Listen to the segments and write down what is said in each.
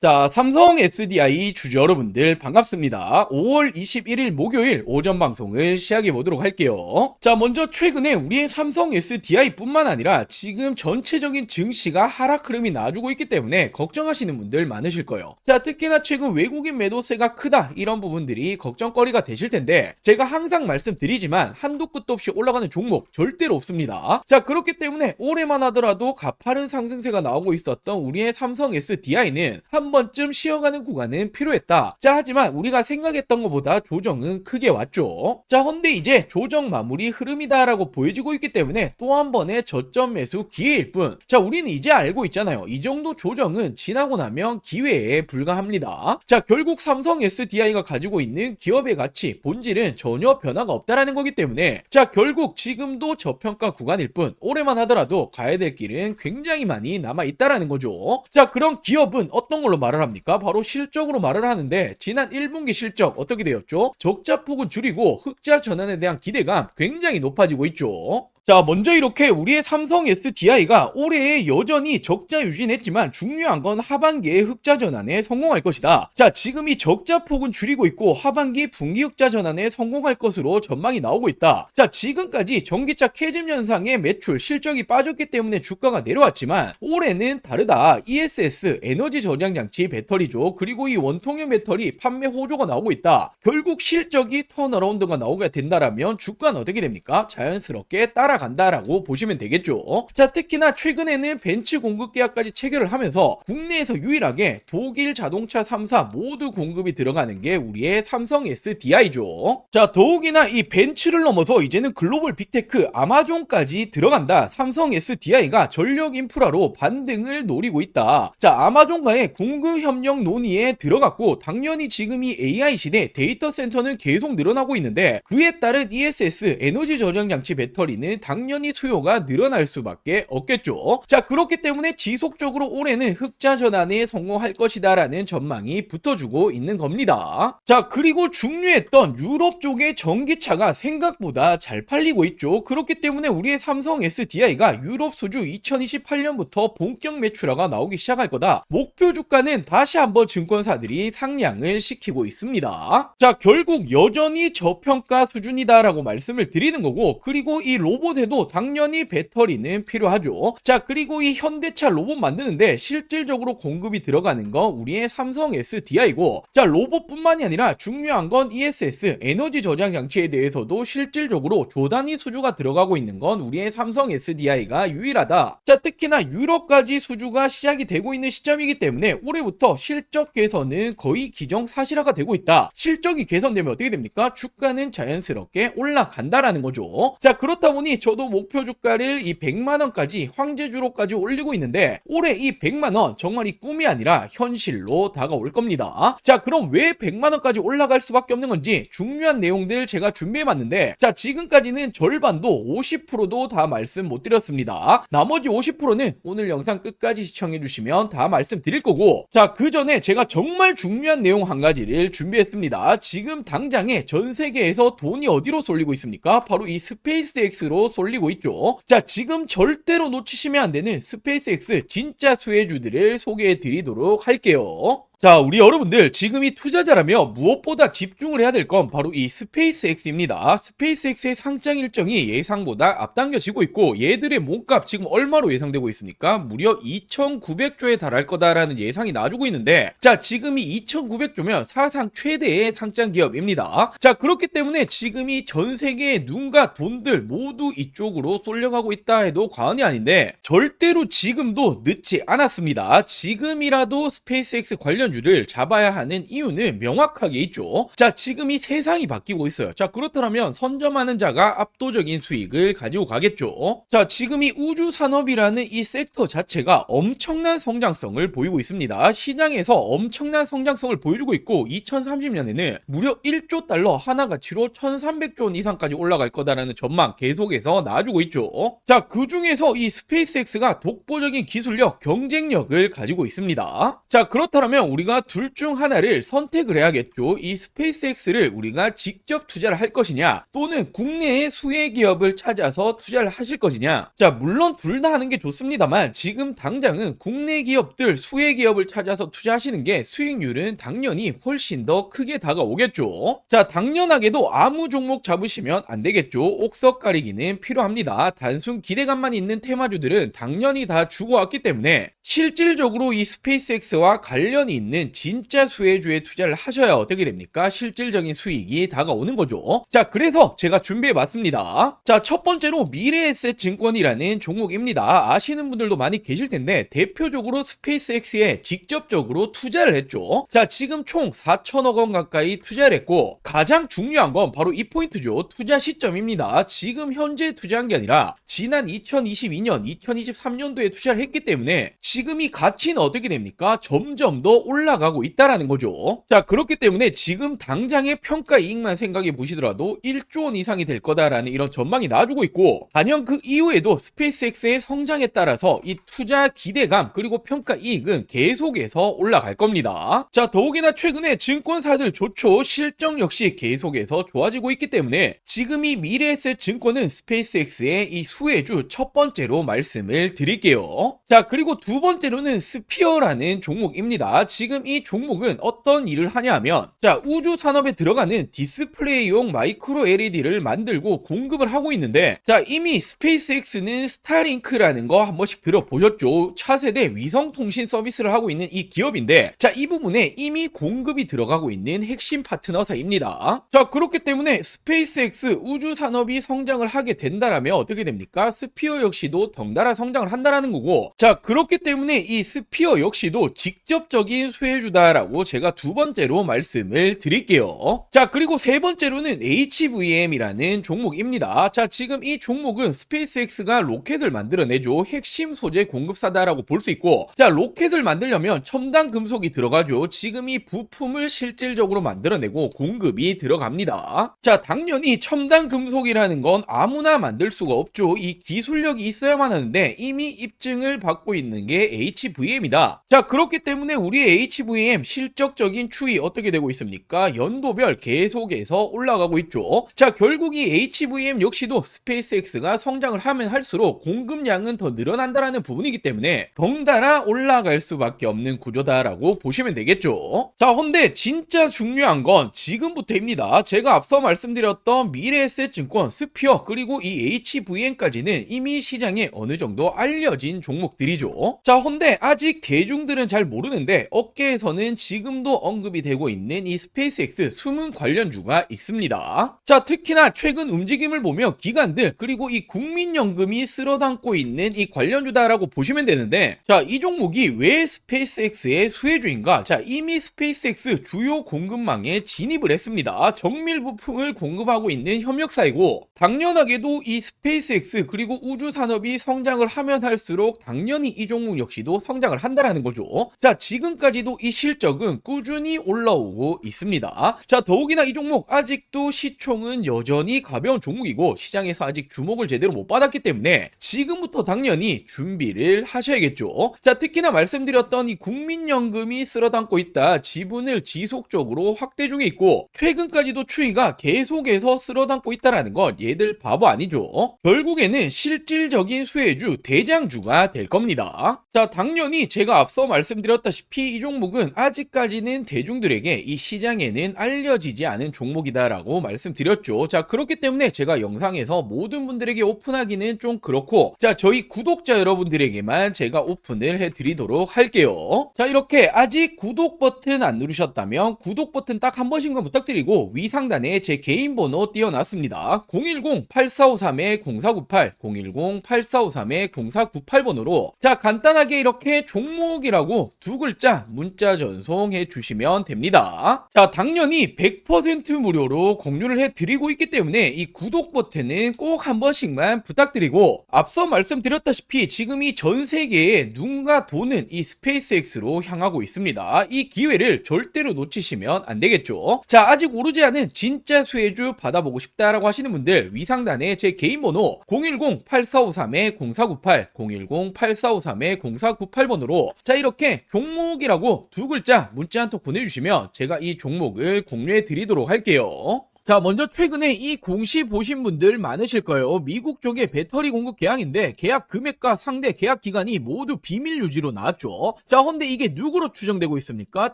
자, 삼성 SDI 주주 여러분들 반갑습니다. 5월 21일 목요일 오전 방송을 시작해 보도록 할게요. 자, 먼저 최근에 우리의 삼성 SDI뿐만 아니라 지금 전체적인 증시가 하락 흐름이 나와주고 있기 때문에 걱정하시는 분들 많으실 거예요. 자, 특히나 최근 외국인 매도세가 크다 이런 부분들이 걱정거리가 되실 텐데 제가 항상 말씀드리지만 한도 끝도 없이 올라가는 종목 절대로 없습니다. 자, 그렇기 때문에 올해만 하더라도 가파른 상승세가 나오고 있었던 우리의 삼성 SDI는 한 번쯤 쉬어가는 구간은 필요했다. 자, 하지만 우리가 생각했던 것보다 조정은 크게 왔죠. 자, 헌데 이제 조정 마무리 흐름이다라고 보여지고 있기 때문에 또 한 번의 저점 매수 기회일 뿐. 자, 우리는 이제 알고 있잖아요. 이 정도 조정은 지나고 나면 기회에 불과합니다. 자, 결국 삼성 SDI가 가지고 있는 기업의 가치, 본질은 전혀 변화가 없다라는 거기 때문에 자, 결국 지금도 저평가 구간일 뿐 올해만 하더라도 가야 될 길은 굉장히 많이 남아 있다라는 거죠. 자, 그럼 기업은 어떤 걸로 말을 합니까? 바로 실적으로 말을 하는데 지난 1분기 실적 어떻게 되었죠? 적자폭은 줄이고 흑자 전환에 대한 기대감 굉장히 높아지고 있죠. 자, 먼저 이렇게 우리의 삼성 SDI가 올해에 여전히 적자 유지는 했지만 중요한 건 하반기에 흑자 전환에 성공할 것이다. 자, 지금 이 적자 폭은 줄이고 있고 하반기 분기 흑자 전환에 성공할 것으로 전망이 나오고 있다. 자, 지금까지 전기차 캐즘 현상의 매출 실적이 빠졌기 때문에 주가가 내려왔지만 올해는 다르다. ESS 에너지 저장 장치 배터리죠. 그리고 이 원통형 배터리 판매 호조가 나오고 있다. 결국 실적이 턴어라운드가 나오게 된다라면 주가는 어떻게 됩니까? 자연스럽게 따라간다라고 보시면 되겠죠. 자, 특히나 최근에는 벤츠 공급 계약까지 체결을 하면서 국내에서 유일하게 독일 자동차 3사 모두 공급이 들어가는 게 우리의 삼성 SDI죠. 자, 더욱이나 이 벤츠를 넘어서 이제는 글로벌 빅테크 아마존까지 들어간다. 삼성 SDI가 전력 인프라로 반등을 노리고 있다. 자, 아마존과의 공급 협력 논의에 들어갔고 당연히 지금 이 AI 시대 데이터 센터는 계속 늘어나고 있는데 그에 따른 ESS 에너지 저장 장치 배터리는 당연히 수요가 늘어날 수밖에 없겠죠. 자, 그렇기 때문에 지속적으로 올해는 흑자 전환에 성공할 것이다라는 전망이 붙어주고 있는 겁니다. 자, 그리고 중요했던 유럽 쪽의 전기차가 생각보다 잘 팔리고 있죠. 그렇기 때문에 우리의 삼성 SDI가 유럽 수주 2028년부터 본격 매출화가 나오기 시작할 거다. 목표 주가는 다시 한번 증권사들이 상향을 시키고 있습니다. 자, 결국 여전히 저평가 수준이다라고 말씀을 드리는 거고 그리고 이 로봇에도 당연히 배터리는 필요하죠. 자, 그리고 이 현대차 로봇 만드는데 실질적으로 공급이 들어가는 거 우리의 삼성 SDI고 자, 로봇뿐만이 아니라 중요한 건 ESS 에너지 저장 장치에 대해서도 실질적으로 조단위 수주가 들어가고 있는 건 우리의 삼성 SDI가 유일하다. 자, 특히나 유럽까지 수주가 시작이 되고 있는 시점이기 때문에 올해부터 실적 개선은 거의 기정사실화가 되고 있다. 실적이 개선되면 어떻게 됩니까? 주가는 자연스럽게 올라간다라는 거죠. 자, 그렇다 보니 저도 목표 주가를 이 100만원까지 황제주로까지 올리고 있는데 올해 이 100만원 정말 이 꿈이 아니라 현실로 다가올 겁니다. 자, 그럼 왜 100만원까지 올라갈 수밖에 없는 건지 중요한 내용들 제가 준비해봤는데 자, 지금까지는 절반도 50%도 다 말씀 못 드렸습니다. 나머지 50%는 오늘 영상 끝까지 시청해주시면 다 말씀드릴 거고 자, 그 전에 제가 정말 중요한 내용 한 가지를 준비했습니다. 지금 당장에 전 세계에서 돈이 어디로 쏠리고 있습니까? 바로 이 스페이스X로 쏠리고 있죠. 자, 지금 절대로 놓치시면 안 되는 스페이스X 진짜 수혜주들을 소개해 드리도록 할게요. 자, 우리 여러분들 지금 이 투자자라며 무엇보다 집중을 해야 될 건 바로 이 스페이스X입니다. 스페이스X의 상장 일정이 예상보다 앞당겨지고 있고 얘들의 몸값 지금 얼마로 예상되고 있습니까? 무려 2,900조에 달할 거다라는 예상이 나와주고 있는데 자, 지금이 2,900조면 사상 최대의 상장 기업입니다. 자, 그렇기 때문에 지금이 전 세계의 눈과 돈들 모두 이쪽으로 쏠려가고 있다 해도 과언이 아닌데 절대로 지금도 늦지 않았습니다. 지금이라도 스페이스X 관련주를 잡아야 하는 이유는 명확하게 있죠. 자, 지금 이 세상이 바뀌고 있어요. 자, 그렇다면 선점하는 자가 압도적인 수익을 가지고 가겠죠. 자, 지금 이 우주 산업이라는 이 섹터 자체가 엄청난 성장성을 보이고 있습니다. 시장에서 엄청난 성장성을 보여주고 있고 2030년에는 무려 1조 달러 하나 가치로 1,300조 원 이상까지 올라갈 거다라는 전망 계속해서 나와주고 있죠. 자, 그 중에서 이 스페이스X가 독보적인 기술력, 경쟁력을 가지고 있습니다. 자, 그렇다면 우리가 둘 중 하나를 선택을 해야겠죠. 이 스페이스X를 우리가 직접 투자를 할 것이냐, 또는 국내의 수혜 기업을 찾아서 투자를 하실 것이냐. 자, 물론 둘 다 하는 게 좋습니다만 지금 당장은 국내 기업들, 수혜 기업을 찾아서 투자하시는 게 수익률은 당연히 훨씬 더 크게 다가오겠죠. 자, 당연하게도 아무 종목 잡으시면 안 되겠죠. 옥석 가리기는 필요합니다. 단순 기대감만 있는 테마주들은 당연히 다 죽어왔기 때문에 실질적으로 이 스페이스X와 관련이 있는 진짜 수혜주에 투자를 하셔야 어떻게 됩니까? 실질적인 수익이 다가오는 거죠. 자, 그래서 제가 준비해 봤습니다. 자, 첫 번째로 미래에셋 증권이라는 종목입니다. 아시는 분들도 많이 계실 텐데 대표적으로 스페이스X에 직접적으로 투자를 했죠. 자, 지금 총 4천억 원 가까이 투자를 했고, 가장 중요한 건 바로 이 포인트죠. 투자 시점입니다. 지금 현재 투자한 게 아니라 지난 2022년, 2023년도에 투자를 했기 때문에 지금 이 가치는 어떻게 됩니까? 점점 더 올라가고 있다라는 거죠. 자, 그렇기 때문에 지금 당장의 평가 이익만 생각해 보시더라도 1조 원 이상이 될 거다라는 이런 전망이 나와주고 있고, 단연 그 이후에도 스페이스X의 성장에 따라서 이 투자 기대감 그리고 평가 이익은 계속해서 올라갈 겁니다. 자, 더욱이나 최근에 증권사들 좋죠. 실적 역시 계속해서 좋아지고 있기 때문에 지금 이 미래에셋 증권은 스페이스X의 이 수혜주 첫 번째로 말씀을 드릴게요. 자, 그리고 두 번째로는 스피어라는 종목입니다. 지금 이 종목은 어떤 일을 하냐 하면, 자, 우주 산업에 들어가는 디스플레이용 마이크로 LED를 만들고 공급을 하고 있는데, 자, 이미 스페이스X는 스타링크라는 거 한 번씩 들어보셨죠? 차세대 위성통신 서비스를 하고 있는 이 기업인데, 자, 이 부분에 이미 공급이 들어가고 있는 핵심 파트너사입니다. 자, 그렇기 때문에 스페이스X 우주 산업이 성장을 하게 된다라면 어떻게 됩니까? 스피어 역시도 덩달아 성장을 한다라는 거고, 자, 그렇기 때문에 이 스피어 역시도 직접적인 수혜주다라고 제가 두 번째로 말씀을 드릴게요. 자, 그리고 세 번째로는 HVM이라는 종목입니다. 자, 지금 이 종목은 스페이스X가 로켓을 만들어내죠. 핵심 소재 공급사다라고 볼 수 있고, 자, 로켓을 만들려면 첨단 금속이 들어가죠. 지금 이 부품을 실질적으로 만들어내고 공급이 들어갑니다. 자, 당연히 첨단 금속이라는 건 아무나 만들 수가 없죠. 이 기술력이 있어야만 하는데 이미 입증을 받고 있는 게 HVM이다. 자, 그렇기 때문에 우리의 HVM 실적적인 추이 어떻게 되고 있습니까? 연도별 계속해서 올라가고 있죠. 자, 결국 이 HVM 역시도 스페이스X가 성장을 하면 할수록 공급량은 더 늘어난다라는 부분이기 때문에 덩달아 올라갈 수밖에 없는 구조다라고 보시면 되겠죠. 자, 근데 진짜 중요한 건 지금부터입니다. 제가 앞서 말씀드렸던 미래에셋 증권, 스피어 그리고 이 HVM까지는 이미 시장에 어느 정도 알려진 종목들이죠. 자, 근데 아직 대중들은 잘 모르는데 업계에서는 지금도 언급이 되고 있는 이 스페이스X 숨은 관련주가 있습니다. 자, 특히나 최근 움직임을 보면 기관들 그리고 이 국민연금이 쓸어담고 있는 이 관련주다라고 보시면 되는데, 자, 이 종목이 왜 스페이스X의 수혜주인가? 자, 이미 스페이스X 주요 공급망에 진입을 했습니다. 정밀 부품을 공급하고 있는 협력사이고, 당연하게도 이 스페이스X 그리고 우주 산업이 성장을 하면 할수록 당연히 이 종목 역시도 성장을 한다라는 거죠. 자, 지금까지도 이 실적은 꾸준히 올라오고 있습니다. 자, 더욱이나 이 종목 아직도 시총은 여전히 가벼운 종목이고 시장에서 아직 주목을 제대로 못 받았기 때문에 지금부터 당연히 준비를 하셔야겠죠. 자, 특히나 말씀드렸던 이 국민연금이 쓸어담고 있다. 지분을 지속적으로 확대 중에 있고 최근까지도 추이가 계속해서 쓸어담고 있다라는 건 얘들 바보 아니죠. 결국에는 실질적인 수혜주, 대장주가 될 겁니다. 자, 당연히 제가 앞서 말씀드렸다시피 이 종목은 아직까지는 대중들에게 이 시장에는 알려지지 않은 종목이다라고 말씀드렸죠. 자, 그렇기 때문에 제가 영상에서 모든 분들에게 오픈하기는 좀 그렇고, 자, 저희 구독자 여러분들에게만 제가 오픈을 해드리도록 할게요. 자, 이렇게 아직 구독 버튼 안 누르셨다면 구독 버튼 딱 한 번씩만 부탁드리고 위상단에 제 개인 번호 띄워놨습니다. 010-8453-0498 010-8453-0498번으로 자, 간단하게 이렇게 종목이라고 두 글자 문자 전송해 주시면 됩니다. 자, 당연히 100% 무료로 공유를 해드리고 있기 때문에 이 구독 버튼은 꼭 한 번씩만 부탁드리고, 앞서 말씀드렸다시피 지금 이 전 세계에 눈과 돈은 이 스페이스X로 향하고 있습니다. 이 기회를 절대로 놓치시면 안 되겠죠. 자, 아직 오르지 않은 진짜 수혜주 받아보고 싶다라고 하시는 분들 위상단에 제 개인 번호 010-8453-0498 010-8453-0498번으로 자, 이렇게 종목이라고 라고 두 글자 문자 한 통 보내주시면 제가 이 종목을 공유해 드리도록 할게요. 자, 먼저 최근에 이 공시 보신 분들 많으실 거예요. 미국 쪽의 배터리 공급 계약인데 계약 금액과 상대 계약 기간이 모두 비밀 유지로 나왔죠. 자, 근데 이게 누구로 추정되고 있습니까?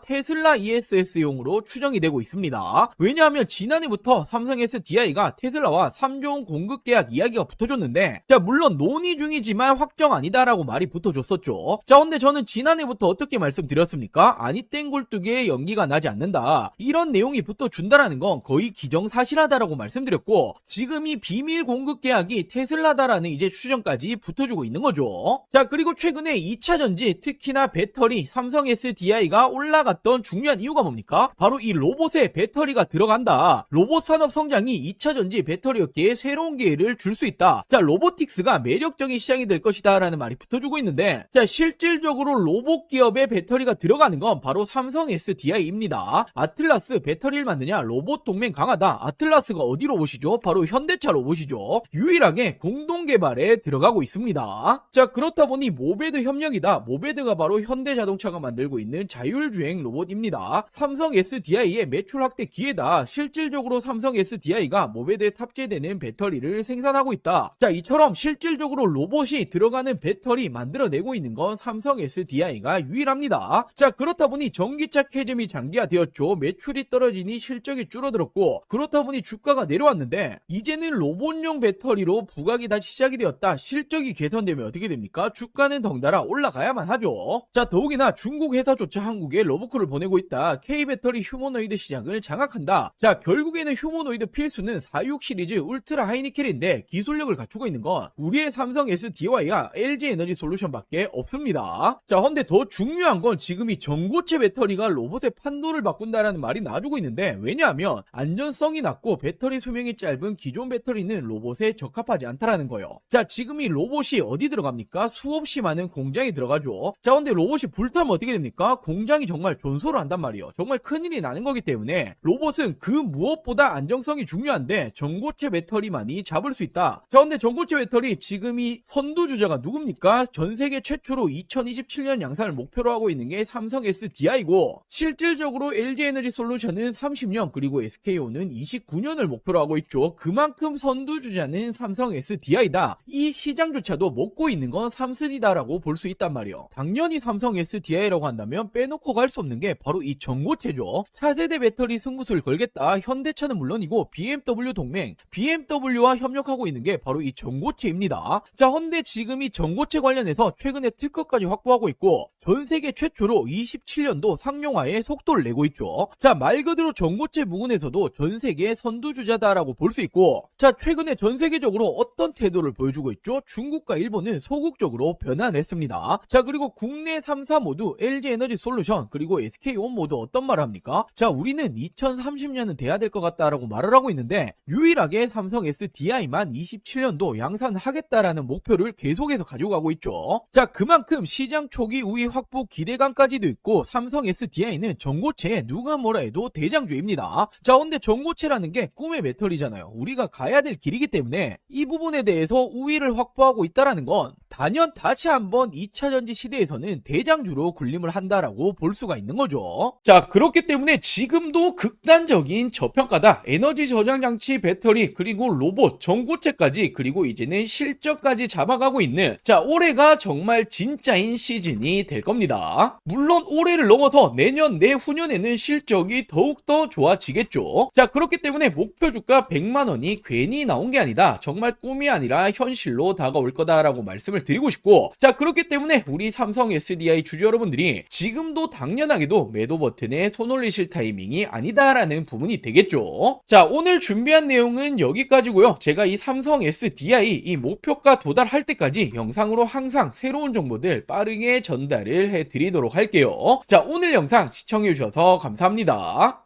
테슬라 ESS용으로 추정이 되고 있습니다. 왜냐하면 지난해부터 삼성 SDI가 테슬라와 3조 원 공급 계약 이야기가 붙어줬는데, 자, 물론 논의 중이지만 확정 아니다라고 말이 붙어줬었죠. 자, 근데 저는 지난해부터 어떻게 말씀드렸습니까? 아니 땡굴뚝에 연기가 나지 않는다, 이런 내용이 붙어준다라는 건 거의 기정사실하다라고 말씀드렸고, 지금 이 비밀 공급 계약이 테슬라다라는 이제 추정까지 붙어주고 있는 거죠. 자, 그리고 최근에 2차전지, 특히나 배터리, 삼성 SDI가 올라갔던 중요한 이유가 뭡니까? 바로 이 로봇에 배터리가 들어간다. 로봇 산업 성장이 2차전지 배터리 업계에 새로운 기회를 줄 수 있다. 자, 로보틱스가 매력적인 시장이 될 것이다 라는 말이 붙어주고 있는데, 자, 실질적으로 로봇 기업에 배터리가 들어가는 건 바로 삼성 SDI입니다. 아틀라스 배터리를 만드냐? 로봇 동맹 강하다. 아틀라스가 어디 로봇이죠? 바로 현대차 로봇이죠. 유일하게 공동 개발에 들어가고 있습니다. 자, 그렇다 보니 모베드 협력이다. 모베드가 바로 현대자동차가 만들고 있는 자율주행 로봇입니다. 삼성 SDI의 매출 확대 기회다. 실질적으로 삼성 SDI가 모베드에 탑재되는 배터리를 생산하고 있다. 자, 이처럼 실질적으로 로봇이 들어가는 배터리 만들어내고 있는 건 삼성 SDI가 유일합니다. 자, 그렇다 보니 전기차 캐즘이 장기화되었죠. 매출이 떨어지니 실적이 줄어들었고, 그렇다 보니 주가가 내려왔는데, 이제는 로봇용 배터리로 부각이 다시 시작이 되었다. 실적이 개선되면 어떻게 됩니까? 주가는 덩달아 올라가야만 하죠. 자, 더욱이나 중국 회사조차 한국에 러브콜을 보내고 있다. K배터리 휴머노이드 시장을 장악한다. 자, 결국에는 휴머노이드 필수는 46 시리즈 울트라 하이니켈인데, 기술력을 갖추고 있는 건 우리의 삼성 SDI와 LG 에너지 솔루션밖에 없습니다. 자, 근데 더 중요한 건 지금 이 전고체 배터리가 로봇의 판도를 바꾼다라는 말이 나와주고 있는데, 왜냐하면 안전성이 낮고 배터리 수명이 짧은 기존 배터리는 로봇에 적합하지 않다라는 거예요. 자, 지금 이 로봇이 어디 들어갑니까? 수없이 많은 공장이 들어가죠. 자, 근데 로봇이 불타면 어떻게 됩니까? 공장이 정말 존소를 한단 말이에요. 정말 큰일이 나는 거기 때문에 로봇은 그 무엇보다 안정성이 중요한데 전고체 배터리만이 잡을 수 있다. 자, 근데 전고체 배터리 지금 이 선두주자가 누굽니까? 전 세계 최초로 2027년 양산을 목표로 하고 있는 게 삼성 SDI고, 실질적으로 LG 에너지 솔루션은 30년, 그리고 SK온은 29년을 목표로 하고 있죠. 그만큼 선두주자는 삼성 SDI다. 이 시장조차도 먹고 있는 건 삼스디다라고 볼 수 있단 말이에요. 당연히 삼성 SDI라고 한다면 빼놓고 갈 수 없는 게 바로 이 전고체죠. 차세대 배터리 승부수를 걸겠다. 현대차는 물론이고 BMW 동맹, BMW와 협력하고 있는 게 바로 이 전고체입니다. 자, 헌데 지금 이 전고체 관련해서 최근에 특허까지 확보하고 있고, 전 세계 최초로 27년도 상용화에 속도를 내고 있죠. 자, 말 그대로 전고체 부분에서도 전 세계 선두주자다라고 볼 수 있고, 자, 최근에 전 세계적으로 어떤 태도를 보여주고 있죠? 중국과 일본은 소극적으로 변환을 했습니다. 자, 그리고 국내 3사 모두 LG 에너지 솔루션 그리고 SK온 모두 어떤 말을 합니까? 자, 우리는 2030년은 돼야 될 것 같다라고 말을 하고 있는데, 유일하게 삼성 SDI만 27년도 양산하겠다라는 목표를 계속해서 가지고 가고 있죠. 자, 그만큼 시장 초기 우위 확보 기대감까지도 있고, 삼성 SDI는 전고체에 누가 뭐라 해도 대장주입니다. 자, 근데 전고체라는 게 꿈의 배터리잖아요. 우리가 가야 될 길이기 때문에 이 부분에 대해서 우위를 확보하고 있다라는 건 단연 다시 한번 2차전지 시대에서는 대장주로 군림을 한다라고 볼 수가 있는 거죠. 자, 그렇기 때문에 지금도 극단적인 저평가다. 에너지 저장 장치, 배터리, 그리고 로봇, 전고체까지, 그리고 이제는 실적까지 잡아가고 있는, 자, 올해가 정말 진짜인 시즌이 될 겁니다. 물론 올해를 넘어서 내년, 내후년에는 실적이 더욱더 좋아지겠죠. 자, 그렇기 때문에 목표 주가 100만원이 괜히 나온 게 아니다. 정말 꿈이 아니라 현실로 다가올 거다라고 말씀을 드리고 싶고, 자, 그렇기 때문에 우리 삼성 SDI 주주 여러분들이 지금도 당연하게도 매도 버튼에 손 올리실 타이밍이 아니다라는 부분이 되겠죠. 자, 오늘 준비한 내용은 여기까지고요. 제가 이 삼성 SDI 이 목표가 도달할 때까지 영상으로 항상 새로운 정보들 빠르게 전달을 해드리도록 할게요. 자, 오늘 영상 시청해주셔서 감사합니다.